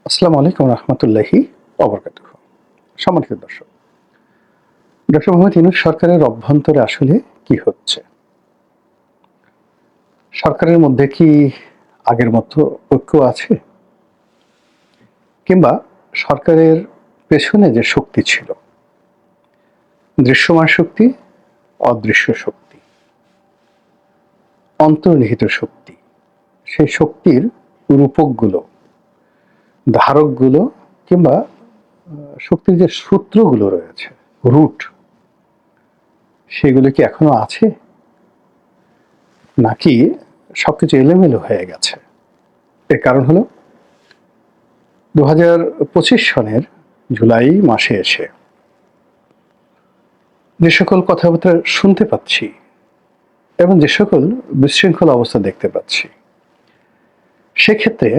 আসসালামু আলাইকুম রহমতুল্লাহি ওবরকাতুহু। সম্মানিত দর্শক, ডক্টর মোহাম্মদ ইউনূস সরকারের অভ্যন্তরে আসলে কি হচ্ছে? সরকারের মধ্যে কি আগের মতো ঐক্য আছে? কিংবা সরকারের পেছনে যে শক্তি ছিল, দৃশ্যমান শক্তি, অদৃশ্য শক্তি, অন্তর্নিহিত শক্তি, সেই শক্তির রূপকগুলো, ধারকগুলো কিংবা শক্তির যে সূত্রগুলো রয়েছে, রুট, সেগুলো কি এখনো আছে? নাকি সবকিছু এলোমেলো হয়ে গেছে? এর কারণ হলো 2025 সনের জুলাই মাসে এসে যে সকল কথাবার্তা শুনতে পাচ্ছি এবং যে সকল বিশৃঙ্খল অবস্থা দেখতে পাচ্ছি, সেক্ষেত্রে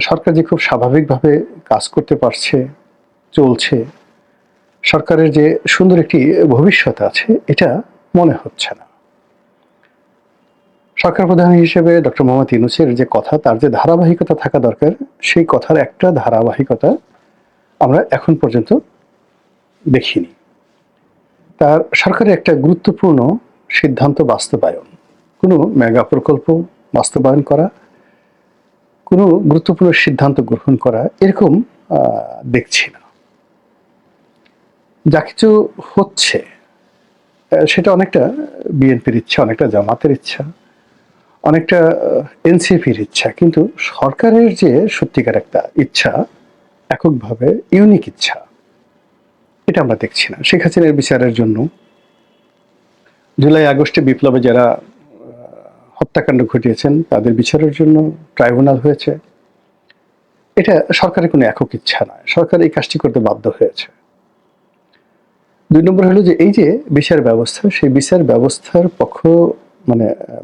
সরকার যে খুব স্বাভাবিকভাবে কাজ করতে পারছে, চলছে, সরকারের যে সুন্দর একটি ভবিষ্যৎ আছে, এটা মনে হচ্ছে না। সরকার প্রধান হিসেবে ডক্টর মোহাম্মদ ইউনূসের যে কথা, তার যে ধারাবাহিকতা থাকা দরকার, সেই কথার একটা ধারাবাহিকতা আমরা এখন পর্যন্ত দেখিনি। তার সরকারের একটা গুরুত্বপূর্ণ সিদ্ধান্ত বাস্তবায়ন, কোনো মেগা প্রকল্প বাস্তবায়ন করা, কোনো গুরুত্বপূর্ণ সিদ্ধান্ত গ্রহণ করা, এরকম দেখছি না। যা কিছু হচ্ছে সেটা অনেকটা বিএনপির ইচ্ছা, অনেকটা জামাতের ইচ্ছা, অনেকটা এনসিপির ইচ্ছা, কিন্তু সরকারের যে সত্যিকার একটা ইচ্ছা, এককভাবে ইউনিক ইচ্ছা, এটা আমরা দেখছি না। শেখ হাসিনার বিচারের জন্য, জুলাই আগস্টে বিপ্লবে যারা হত্যাকাণ্ড ঘটিয়েছেন তাদের বিচারের জন্য ট্রাইব্যুনাল হয়েছে। এটা সরকারের কোনো একক ইচ্ছা নয়, সরকার এই কাজটি করতে বাধ্য হয়েছে। 2 নম্বর হলো যে এই যে বিচার ব্যবস্থা, সেই বিচার ব্যবস্থার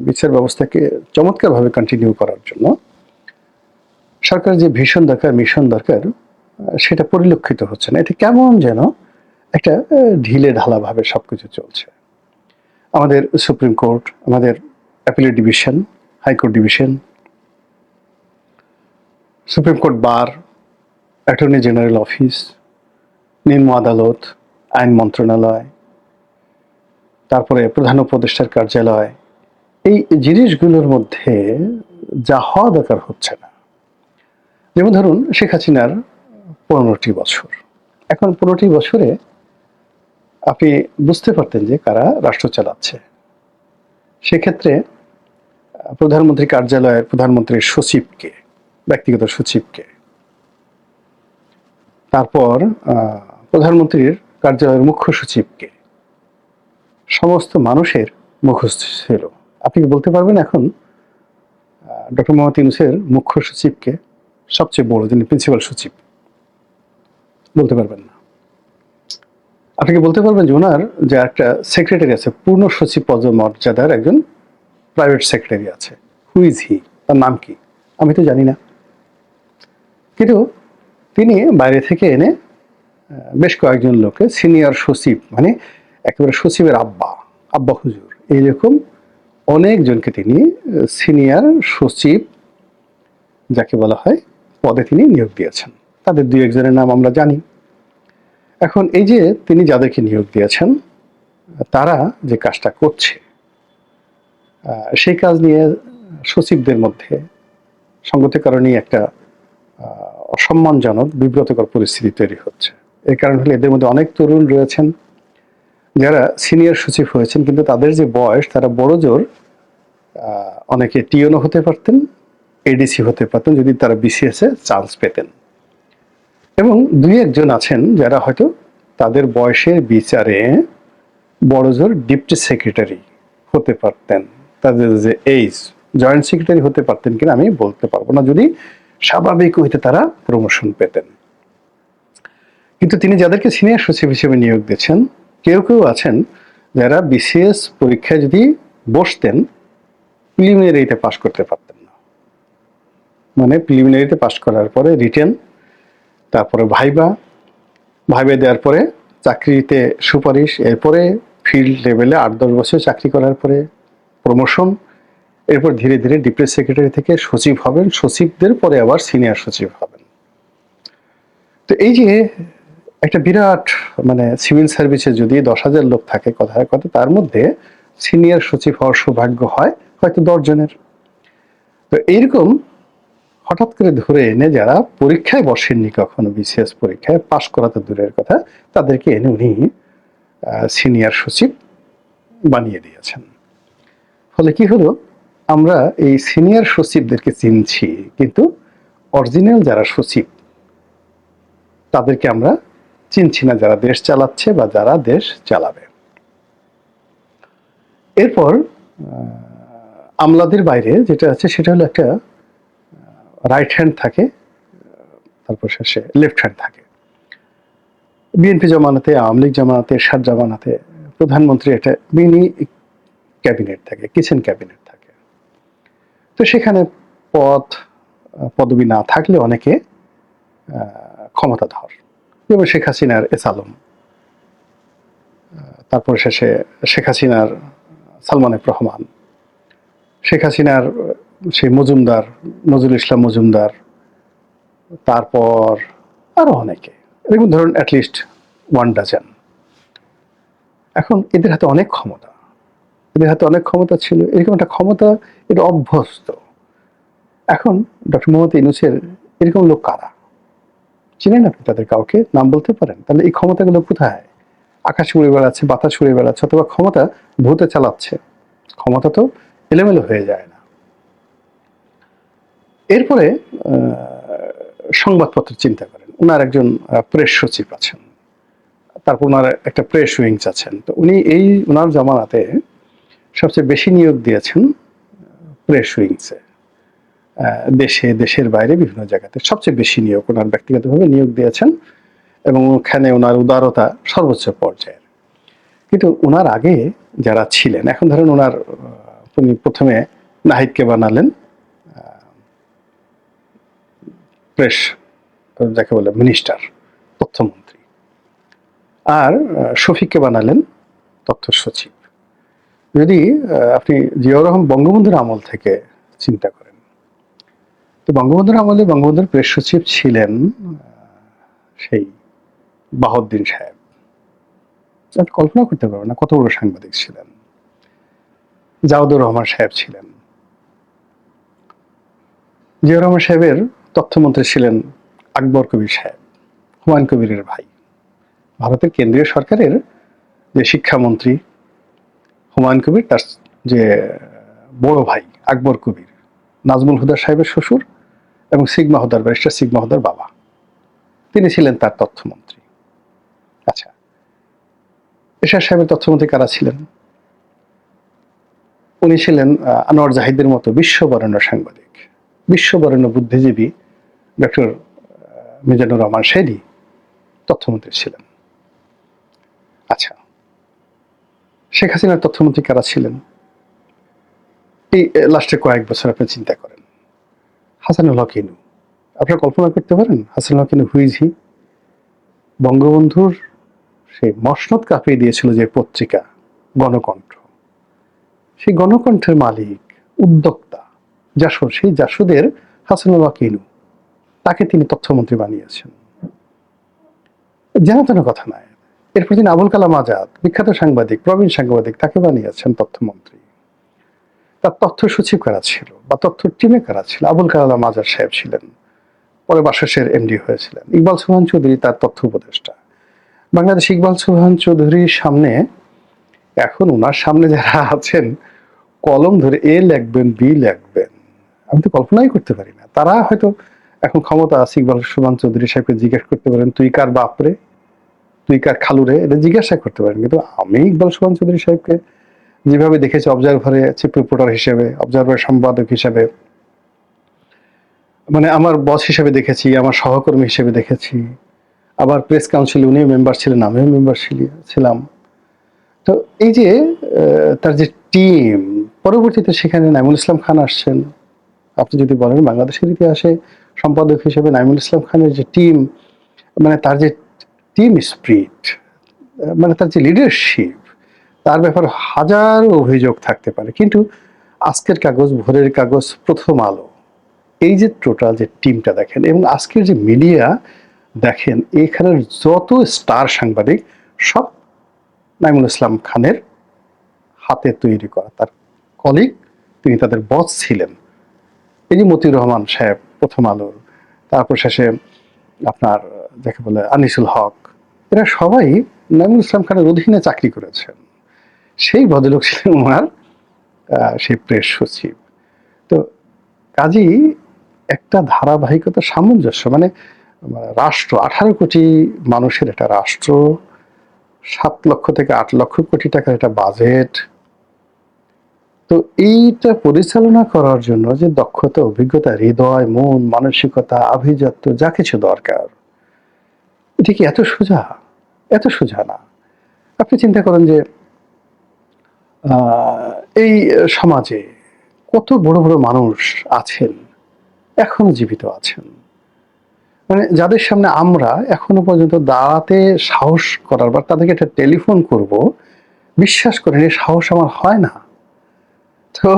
বিচার ব্যবস্থাকে চমৎকারভাবে কন্টিনিউ করার জন্য সরকারের যে ভিশন দরকার, মিশন দরকার, সেটা পরিলক্ষিত হচ্ছে না। এটা কেমন যেন একটা ঢিলে ঢালা ভাবে সবকিছু চলছে। আমাদের সুপ্রিম কোর্ট, আমাদের appellate division, high court division, supreme court bar, attorney general office, নিম্ন আদালত, আইন মন্ত্রণালয়, তারপরে প্রধান উপদেষ্টার কার্যালয়, এই জিনিসগুলোর মধ্যে যা হওয়া দরকার হচ্ছে না। যেমন ধরুন শেখ হাসিনার 15টি বছর, এখন 15টি বছরে আপনি বুঝতে পারতেন যে কারা রাষ্ট্র চালাচ্ছে। সেক্ষেত্রে প্রধানমন্ত্রী কার্যালয়ের প্রধানমন্ত্রীর সচিবকে, ব্যক্তিগত সচিবকে, তারপর প্রধানমন্ত্রীর কার্যালয়ের মুখ্য সচিবকে, সমস্ত মানুষের মুখস্থ ছিল। আপনি কি বলতে পারবেন এখন ডক্টর মোহাম্মদ ইউনূসের মুখ্য সচিবকে, সবচেয়ে বড় যিনি প্রিন্সিপাল সচিব? বলতে পারবেন না। আপনি কি বলতে পারবেন যে ওনার যে একটা সেক্রেটারি আছে, পূর্ণ সচিব পদমর্যাদার একজন প্রাইভেট সেক্রেটারি আছে, হু ইজ হি, তার নাম কি? আমি তো জানি না। কিন্তু তিনি বাইরে থেকে এনে বেশ কয়েকজন লোকে সিনিয়র সচিব, মানে একেবারে সচিবের আব্বা, আব্বা হুজুর, এইরকম অনেকজনকে তিনি সিনিয়র সচিব যাকে বলা হয় পদে তিনি নিয়োগ দিয়েছেন। তাদের 2-1 জনের নাম আমরা জানি। এখন এই যে তিনি যাদেরকে নিয়োগ দিয়েছেন, তারা যে কাজটা করছে, সেই কাজ নিয়ে সচিবদের মধ্যে সঙ্গতির কারণেই একটা অসম্মানজনক, বিব্রতকর পরিস্থিতি তৈরি হচ্ছে। এর কারণ হলো এদের মধ্যে অনেক তরুণ রয়েছেন যারা সিনিয়র সচিব হয়েছেন, কিন্তু তাদের যে বয়স, তারা বড় জোর অনেকে টিওনও হতে পারতেন, এডিসি হতে পারতেন যদি তারা বিসিএস এ চান্স পেতেন। এবং 2-1 জন আছেন যারা হয়তো তাদের বয়সের বিচারে বড় জোর ডিপটি সেক্রেটারি হতে পারতেন। তাদের যে এইজ, জয়েন্ট সেক্রেটারি হতে পারতেন কিনা আমি বলতে পারবো না, যদি স্বাভাবিক হইতে তারা প্রমোশন পেতেন। কিন্তু তিনি যাদেরকে সিনিয়র সচিব হিসেবে নিয়োগ দিয়েছেন, কেউ কেউ আছেন যারা বিসিএস পরীক্ষায় যদি বসতেন, প্রিলিমিনারিতে পাশ করতে পারতেন না। মানে প্রিলিমিনারিতে পাশ করার পরে রিটেন, তারপরে ভাইবা দেওয়ার পরে চাকরিতে সুপারিশ, এরপরে ফিল্ড লেভেলে 8-10 বছর চাকরি করার পরে প্রমোশন, এরপর ধীরে ধীরে ডিপ্টি সেক্রেটারি থেকে সচিব হবেন, সচিবদের পরে আবার সিনিয়র সচিব হবেন। তো এই যে একটা বিরাট মানে সিভিল সার্ভিসে যদি 10,000 লোক থাকে কথায় কথা, তার মধ্যে সিনিয়র সচিব হওয়ার সৌভাগ্য হয় হয়তো 10 জনের। তো এইরকম হঠাৎ করে ধরে এনে যারা পরীক্ষায় বসেননি কখনো, বিসিএস পরীক্ষায় পাশ করা তো দূরের কথা, তাদেরকে এনে উনি সিনিয়র সচিব বানিয়ে দিয়েছেন। ফলে কি হলো, আমরা এই সিনিয়র সচিবদেরকে চিনছি, কিন্তু অরিজিনাল যারা সচিব তাদেরকে আমরা চিনছি না, যারা দেশ চালাচ্ছে বা যারা দেশ চালাবে। এরপর আমলাদের বাইরে যেটা আছে সেটা হলো একটা রাইট হ্যান্ড থাকে, তারপর শেষে লেফট হ্যান্ড থাকে। বিএনপি জামানাতে, আওয়ামী লীগ জামানাতে, এরশাদ জামানাতে প্রধানমন্ত্রী একটা মিনি ক্যাবিনেট থাকে, কিচেন ক্যাবিনেট থাকে। তো সেখানে পদবি না থাকলে অনেকে ক্ষমতাধর, যেমন শেখ হাসিনার এস আলম, তারপর শেষে শেখ হাসিনার সালমান এফ রহমান, শেখ হাসিনার সেই মজুমদার, নজরুল ইসলাম মজুমদার, তারপর আরো অনেকে, এরকম ধরুন অ্যাটলিস্ট 1 ডজন। এখন এদের হাতে অনেক ক্ষমতা, এদের হাতে অনেক ক্ষমতা ছিল, এরকম একটা ক্ষমতা এটা অভ্যস্ত। এখন ডক্টর মোহাম্মদ ইউনূসের এরকম লোক কারা? চিনেন আপনি তাদের কাউকে? নাম বলতে পারেন? তাহলে এই ক্ষমতাগুলো কোথায়? আকাশ উড়ে বেড়াচ্ছে, বাতাস উড়ে বেড়াচ্ছে, অথবা ক্ষমতা ভূতে চালাচ্ছে। ক্ষমতা তো এলোমেলো হয়ে যায় না। এরপরে সংবাদপত্র চিন্তা করেন, উনার একজন প্রেস সচিব আছেন, তারপর উনার একটা প্রেস উইংস আছেন। তো উনি এই উনার জামানাতে সবচেয়ে বেশি নিয়োগ দিয়েছেন প্রেস উইংসে, দেশে দেশের বাইরে বিভিন্ন জায়গাতে সবচেয়ে বেশি নিয়োগ ওনার ব্যক্তিগতভাবে নিয়োগ দিয়েছেন, এবং ওখানে ওনার উদারতা সর্বোচ্চ পর্যায়ের। কিন্তু ওনার আগে যারা ছিলেন, এখন ধরেন ওনার উনি প্রথমে নাহিদকে বানালেন প্রেস, যাকে বলে মিনিস্টার, তথ্যমন্ত্রী, আর শফিককে বানালেন তথ্য সচিব। যদি আপনি জিয়াউর রহমান বঙ্গবন্ধুর আমল থেকে চিন্তা করেন, তো বঙ্গবন্ধুর আমলে বঙ্গবন্ধুর প্রেস সচিব ছিলেন সেই বাহাউদ্দিন সাহেব। আপনি কল্পনা করতে পারবেন না কত বড় সাংবাদিক ছিলেন। জাওদুর রহমান সাহেব ছিলেন। জিয়াউর রহমান সাহেবের তথ্যমন্ত্রী ছিলেন আকবর কবির সাহেব, হুমায়ুন কবিরের ভাই। ভারতের কেন্দ্রীয় সরকারের যে শিক্ষামন্ত্রী হুমায়ুন কবির, তার যে বড় ভাই আকবর কবির, নাজমুল হুদা সাহেবের শ্বশুর, এবং সিগমা হুদার ব্যারিস্টার সিগমা হুদার বাবা, তিনি ছিলেন তার তথ্যমন্ত্রী। আচ্ছা, এরশাদ সাহেবের তথ্যমন্ত্রী কারা ছিলেন? উনি ছিলেন আনোয়ার জাহিদের মতো বিশ্ববরেণ্য সাংবাদিক, বিশ্ববরেণ্য বুদ্ধিজীবী ডক্টর মিজানুর রহমান শেলী তথ্যমন্ত্রী ছিলেন। আচ্ছা, শেখ হাসিনার তথ্যমন্ত্রী কারা ছিলেন? এই লাস্টের কয়েক বছর আপনি চিন্তা করেন। হাসানুল হক ইনু, আপনারা কল্পনা করতে পারেন হাসানুল হক ইনু হুইজ হি? বঙ্গবন্ধুর সেই মসনদ কাঁপিয়ে দিয়েছিল যে পত্রিকা গণকণ্ঠ, সেই গণকণ্ঠের মালিক, উদ্যোক্তা জাসদ, সেই জাসদের হাসানুল হক ইনু, তাকে তিনি তথ্যমন্ত্রী বানিয়েছেন। যেন তেন কথা নয়। এরপর তিনি আবুল কালাম আজাদ, বিখ্যাত সাংবাদিক, প্রবীণ সাংবাদিক, তাকে বানিয়েছেন তথ্যমন্ত্রী। তার তথ্য সচিব কারা ছিল বা তথ্য টিমে কারা ছিল? আবুল কালাম আজাদ সাহেব ছিলেন, পরে বাসসের এমডি হয়েছিলেন। ইকবাল সোবহান চৌধুরী তার তথ্য উপদেষ্টা। বাংলাদেশ ইকবাল সোবহান চৌধুরীর সামনে, এখন ওনার সামনে যারা আছেন কলম ধরে এ লিখবেন, বি লিখবেন, আমি তো কল্পনাই করতে পারি না। তারা হয়তো এখন ক্ষমতা আছে, ইকবাল সোবহান চৌধুরী সাহেবকে জিজ্ঞেস করতে পারেন, তুই কার বাপরে, তুই কার খালুরে, এটা জিজ্ঞাসা করতে পারেন। কিন্তু আমি ইকবাল সোবহান চৌধুরী সাহেবকে যেভাবে দেখেছি অবজারভারে, চিফ রিপোর্টার হিসেবে, অবজারভার সম্পাদক হিসেবে, মানে আমার বস হিসেবে দেখেছি, আমার সহকর্মী হিসেবে দেখেছি, আবার প্রেস কাউন্সিলে উনিও মেম্বার ছিলেন, আমিও মেম্বার ছিলাম। তো এই যে তার যে টিম, পরবর্তীতে সেখানে নাইমুল ইসলাম খান আসছেন। আপনি যদি বলেন বাংলাদেশের ইতিহাসে সম্পাদক হিসেবে নাইমুল ইসলাম খানের যে টিম, মানে তার যে টিম স্পিরিট, মানে তার যে লিডারশিপ, তার ব্যাপারে হাজার অভিযোগ থাকতে পারে। কিন্তু আজকের কাগজ, ভোরের কাগজ, প্রথম আলো, এই যে টোটাল যে টিমটা দেখেন, এবং আজকের যে মিডিয়া, দেখেন এখানের যত স্টার সাংবাদিক সব নাইমুল ইসলাম খানের হাতে তৈরি করা, তার কলিগ, তিনি তাদের বস ছিলেন। এই যে মতিউর রহমান সাহেব প্রথম আলোর, তারপর শেষে আপনার যাকে বলে আনিসুল হক, এরা সবাই নাইমুল ইসলাম খানের অধীনে চাকরি করেছেন। সেই ভদ্রলোক ছিলেন ওনার সেই প্রেস সচিব। তো কাজেই একটা ধারাবাহিকতা, সামঞ্জস্য, মানে রাষ্ট্র 18 কোটি মানুষের একটা রাষ্ট্র, 7 লক্ষ থেকে 8 লক্ষ কোটি টাকার একটা বাজেট। তো এইটা পরিচালনা করার জন্য যে দক্ষতা, অভিজ্ঞতা, হৃদয়, মন, মানসিকতা, আভিজাত্য যা কিছু দরকার, এটা কি এত সোজা? এত সোজা না। আপনি চিন্তা করেন যে এই সমাজে কত বড় বড় মানুষ আছেন, এখনো জীবিত আছেন, মানে যাদের সামনে আমরা এখনো পর্যন্ত দাঁড়াতে সাহস করার, বা তাদেরকে একটা টেলিফোন করব, বিশ্বাস করেন এই সাহস আমার হয় না। তো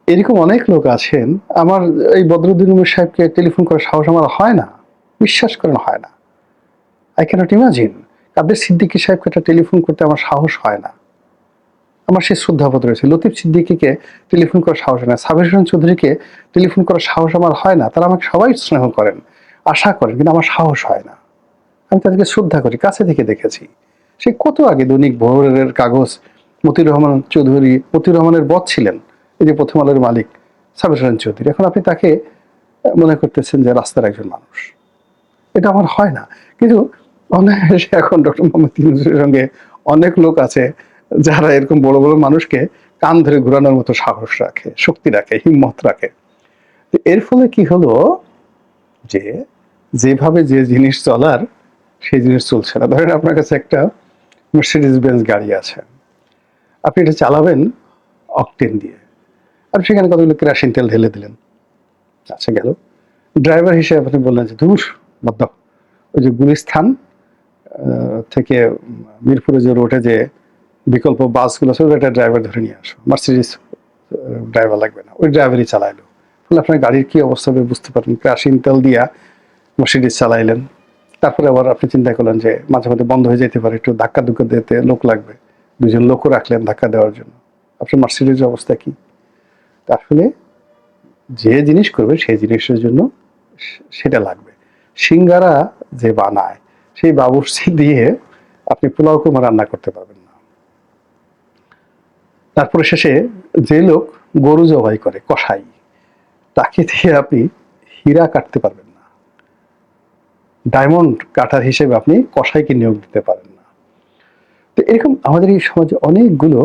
এরকম অনেক লোক আছেন, আমার এই বদরুদ্দিন উমর সাহেবকে টেলিফোন করার সাহস আমার হয় না, বিশ্বাস করেন হয় না। আই ক্যানট ইমাজিন কাদের সিদ্দিকী সাহেবকে একটা টেলিফোন করতে আমার সাহস হয় না। আমার সেই শ্রদ্ধাবোধ রয়েছে। লতিফ সিদ্দিকীকে টেলিফোন করার সাহস হয় না, সাবির হোসেন চৌধুরীকে টেলিফোন করার সাহস আমার হয় না। তারা আমাকে সবাই স্নেহ করেন, আশা করেন, কিন্তু আমার সাহস হয় না। আমি তাদেরকে শ্রদ্ধা করি, কাছে থেকে দেখেছি। সে কত আগে দৈনিক ভোরের কাগজ, মতিউর রহমান চৌধুরী, মতিউর রহমানের বস ছিলেন এই যে প্রথম আলোর মালিক সাবির হোসেন চৌধুরী। এখন আপনি তাকে মনে করতেছেন যে রাস্তার একজন মানুষ। এটা আমার হয় না। কিন্তু অনায়াসে এখন ডক্টর মোহাম্মদ ইউনূসের সঙ্গে অনেক লোক আছে যারা এরকম বড় বড় মানুষকে কান ধরে ঘোরানোর মতো সাহস রাখে, শক্তি রাখে, হিম্মত রাখে। এর ফলে কি হলো যে যেভাবে যে জিনিস চলার সেই জিনিস চলছে না। ধরেন আপনার কাছে একটা মার্সিডিজ বেঞ্জ গাড়ি আছে, আপনি এটা চালাবেন অকটেন দিয়ে, আর সেখানে কতগুলো কেরোসিন তেল ঢেলে দিলেন, আচ্ছা গেল। ড্রাইভার হিসেবে আপনি বললেন যে ধুর বাদ, ওই যে গুলিস্থান থেকে মিরপুরে যে রোডে যে বিকল্প বাসগুলো আছে, একটা ড্রাইভার ধরে নিয়ে আসো, মার্সিডিজ ড্রাইভার লাগবে না, ওই ড্রাইভারই চালাইলো। ফলে আপনার গাড়ির কি অবস্থা হবে বুঝতে পারেন। কেরোসিন তেল দিয়া মার্সিডিজ চালাইলেন, তারপরে আবার আপনি চিন্তা করলেন যে মাঝে মাঝে বন্ধ হয়ে যেতে পারে, একটু ধাক্কা ধুক্কা দিতে লোক লাগবে, দুজন লোকও রাখলেন ধাক্কা দেওয়ার জন্য। আপনার মার্সিডিজের অবস্থা কি? আসলে যে জিনিস করবে সেই জিনিসের জন্য সেটা লাগবে। সিঙ্গারা যে বানায় সেই বাবুর্চি দিয়ে আপনি পোলাও কুমা রান্না করতে পারবেন না। তারপরে শেষে যে লোক গরু জবাই করে, কসাই, তাকে দিয়ে আপনি হীরা কাটতে পারবেন না। ডায়মন্ড কাটার হিসেবে আপনি কসাইকে নিয়োগ দিতে পারেন না। তো এরকম আমাদের এই সমাজে অনেকগুলো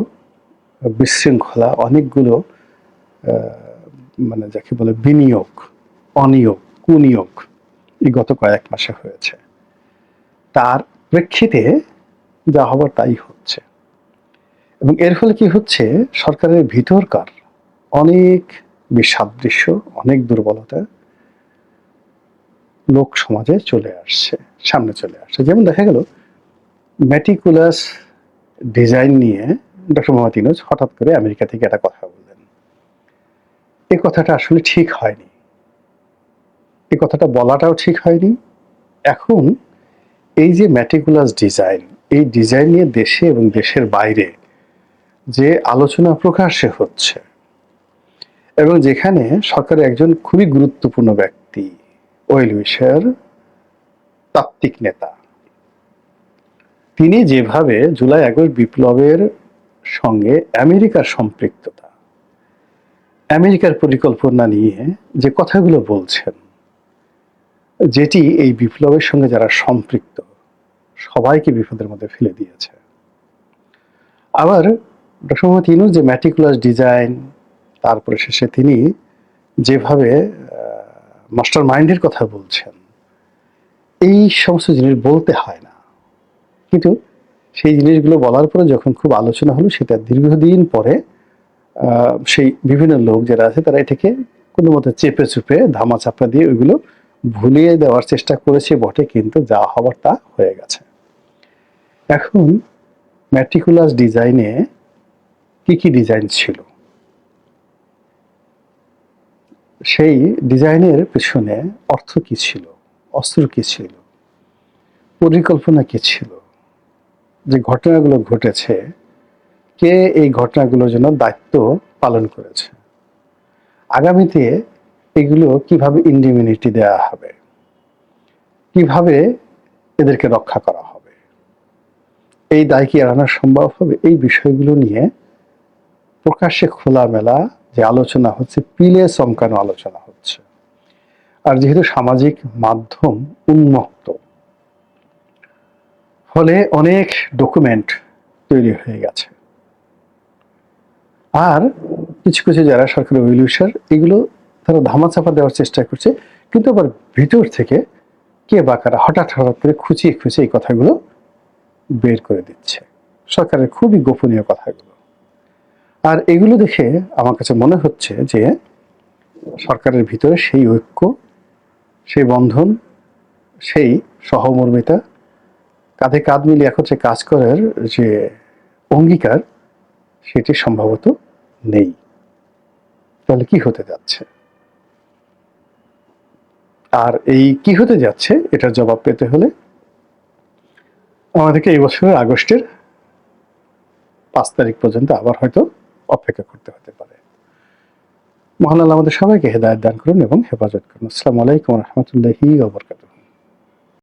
বিশৃঙ্খলা, অনেকগুলো মানে যাকে বলে বিনিয়োগ, অনিয়োগ, কুনিয়োগ এই গত কয়েক মাসে হয়েছে। তার প্রেক্ষিতে যা হবার তাই হচ্ছে। এবং এর ফলে কি হচ্ছে, সরকারের ভিতরকার অনেক বিসাদৃশ্য, অনেক দুর্বলতা লোক সমাজে চলে আসছে, সামনে চলে আসছে। যেমন দেখা গেল মেটিকুলাস ডিজাইন নিয়ে ডক্টর মোহাম্মদ ইউনূস হঠাৎ করে আমেরিকা থেকে একটা কথা বললেন। এই কথাটা আসলে ঠিক হয়নি, এই কথাটা বলাটাও ঠিক হয়নি। এখন এই যে মেটিকুলাস ডিজাইন, এই ডিজাইন নিয়ে দেশে এবং দেশের বাইরে যে আলোচনা প্রকাশ্যে হচ্ছে, এবং যেখানে সরকারের একজন খুবই গুরুত্বপূর্ণ ব্যক্তি, ওয়েল উইশার, তাত্ত্বিক নেতা, তিনি যেভাবে জুলাই আগস্ট বিপ্লবের সঙ্গে আমেরিকার সম্পৃক্ততা, আমেরিকার পরিকল্পনা নিয়ে যে কথাগুলো বলছেন, যেটি এই বিপ্লবের সঙ্গে যারা সম্পৃক্ত সবাইকে বিপদের মধ্যে ফেলে দিয়েছে। আবার ডক্টর মোহাম্মদ ইউনূস যে ম্যাটিকুলাস ডিজাইন, তারপরে শেষে তিনি যেভাবে মাস্টার মাইন্ডের কথা বলছেন, এই সমস্ত জিনিস বলতে হয় না, কিন্তু সেই জিনিসগুলো বলার পরে যখন খুব আলোচনা হলো, সেটা দীর্ঘদিন পরে সেই বিভিন্ন লোক যারা আছে তারা এটাকে কোনো মতো চেপে চুপে ধামা চাপা দিয়ে ওইগুলো ভুলিয়ে দেওয়ার চেষ্টা করেছে বটে, কিন্তু যা হবার তা হয়ে গেছে। এখন ম্যাট্রিকুলাস ডিজাইনে কি কি ডিজাইন ছিল, সেই ডিজাইনের পেছনে অর্থ কি ছিল, অস্ত্র কি ছিল, পরিকল্পনা কি ছিল, যে ঘটনাগুলো ঘটেছে কে এই ঘটনাগুলোর জন্য দায়িত্ব পালন করেছে, আগামীতে এগুলো কিভাবে ইন্ডিমিনিটি দেওয়া হবে, কিভাবে এদেরকে রক্ষা করা হবে, এই দায় কি এড়ানো সম্ভব হবে, এই বিষয়গুলো নিয়ে প্রকাশ্যে খোলামেলা যে আলোচনা হচ্ছে, পিলে চমকানো আলোচনা হচ্ছে। আর যেহেতু সামাজিক মাধ্যম উন্মুক্ত, ফলে অনেক ডকুমেন্ট তৈরি হয়ে গেছে। আর কিছু কিছু যারা সরকারি অফিসার এগুলো তারা ধামাচাপা দেওয়ার চেষ্টা করছে, কিন্তু আবার ভিতর থেকে কে বা কারা হঠাৎ হঠাৎ করে খুঁচিয়ে খুঁচিয়ে এই কথাগুলো বের করে দিচ্ছে, সরকারের খুবই গোপনীয় কথাগুলো। আর এগুলো দেখে আমার কাছে মনে হচ্ছে যে সরকারের ভিতরে সেই ঐক্য, সেই বন্ধন, সেই সহমর্মিতা, কাঁধে কাঁধ মিলিয়ে একত্রে কাজ করার যে অঙ্গীকার, সেটি সম্ভবত নেই। তাহলে কি হতে যাচ্ছে? আর এই কি হতে যাচ্ছে এটার জবাব পেতে হলে আমাদেরকে এই বছরের আগস্টের 5 তারিখ পর্যন্ত আবার হয়তো অপেক্ষা করতে হতে পারে। মহান আল্লাহ আমাদের সবাইকে হেদায়েত দান করুন এবং হেফাজত করুন। আসসালামু আলাইকুম ওয়া রাহমাতুল্লাহি ওয়া বারাকাতুহু।